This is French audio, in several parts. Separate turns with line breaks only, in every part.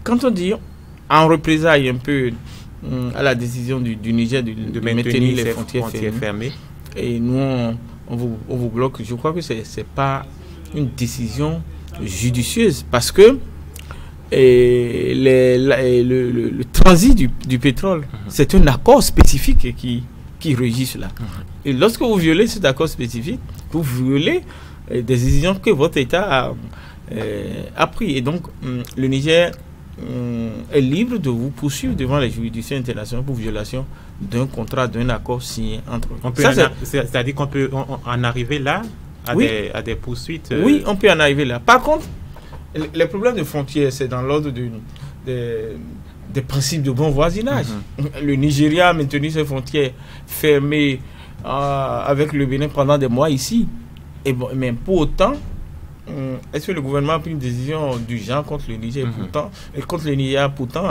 quand on dit en représailles un peu à la décision du Niger de maintenir les frontières fermées, et nous on vous bloque, je crois que c'est pas une décision judicieuse, parce que le transit du pétrole, c'est un accord spécifique qui régit cela. Et lorsque vous violez cet accord spécifique, vous violez des décisions que votre État a pris. Et donc, le Niger est libre de vous poursuivre devant les juridictions internationales pour violation d'un contrat, d'un accord signé entre eux.
C'est-à-dire qu'on peut en arriver là à des poursuites.
Oui, on peut en arriver là. Par contre, les problèmes de frontières, c'est dans l'ordre des principes de bon voisinage. Le Nigeria a maintenu ses frontières fermées avec le Bénin pendant des mois ici. Mais pour autant, est-ce que le gouvernement a pris une décision du genre contre le Niger? Contre le Nigeria, pourtant,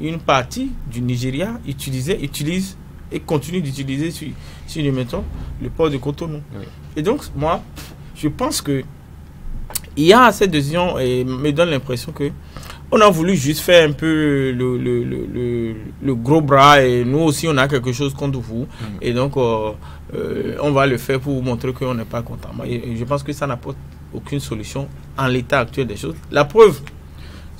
une partie du Nigeria utilise et continue d'utiliser, si nous mettons, le port de Cotonou. Et donc, moi, je pense que il y a cette décision et me donne l'impression que on a voulu juste faire un peu le gros bras, et nous aussi on a quelque chose contre vous, et donc on va le faire pour vous montrer qu'on n'est pas content. Et je pense que ça n'apporte aucune solution en l'état actuel des choses. La preuve,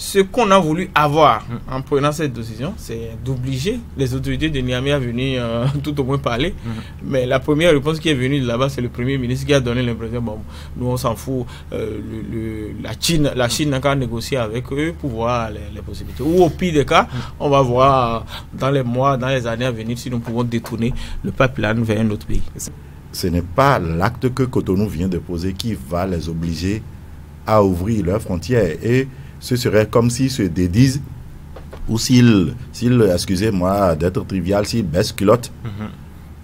ce qu'on a voulu avoir en prenant cette décision, c'est d'obliger les autorités de Niamey à venir tout au moins parler. Mais la première réponse qui est venue de là-bas, c'est le Premier ministre qui a donné l'impression, bon, nous on s'en fout, la Chine n'a qu'à négocier avec eux pour voir les possibilités. Ou au pire des cas, on va voir dans les mois, dans les années à venir si nous pouvons détourner le pipeline vers un autre pays.
Ce n'est pas l'acte que Cotonou vient de poser qui va les obliger à ouvrir leurs frontières, et ce serait comme s'ils se dédisent, ou s'ils, excusez-moi d'être trivial, s'ils baissent culotte,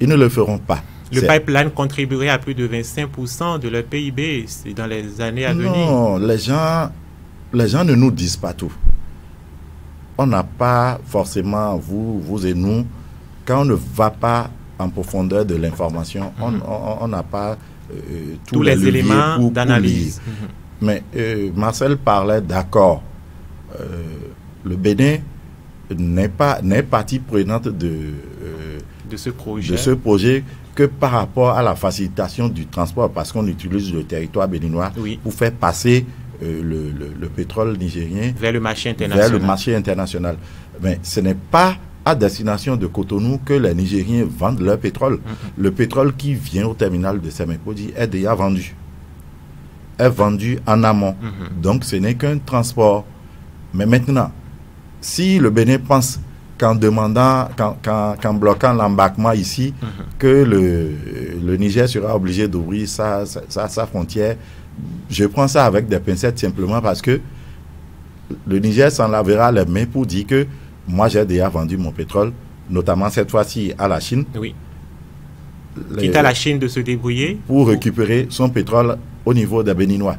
ils ne le feront pas.
Le pipeline contribuerait à plus de 25% de leur PIB dans les années à venir.
Non, les gens ne nous disent pas tout. On n'a pas forcément, vous et nous, quand on ne va pas en profondeur de l'information, on n'a pas tous les éléments d'analyse. Mais Marcel parlait d'accord. Le Bénin n'est partie prenante de ce projet que par rapport à la facilitation du transport, parce qu'on utilise le territoire béninois pour faire passer le pétrole nigérien
vers le marché
international. Mais ce n'est pas à destination de Cotonou que les Nigériens vendent leur pétrole. Le pétrole qui vient au terminal de Sémékodi est déjà vendu. Est vendu en amont. Donc ce n'est qu'un transport. Mais maintenant, si le Bénin pense qu'en demandant, qu'en bloquant l'embarquement ici, que le Niger sera obligé d'ouvrir sa frontière, je prends ça avec des pincettes simplement parce que le Niger s'en lavera les mains pour dire que moi j'ai déjà vendu mon pétrole, notamment cette fois-ci à la Chine.
Quitte à la Chine de se débrouiller
pour récupérer son pétrole au niveau des Béninois.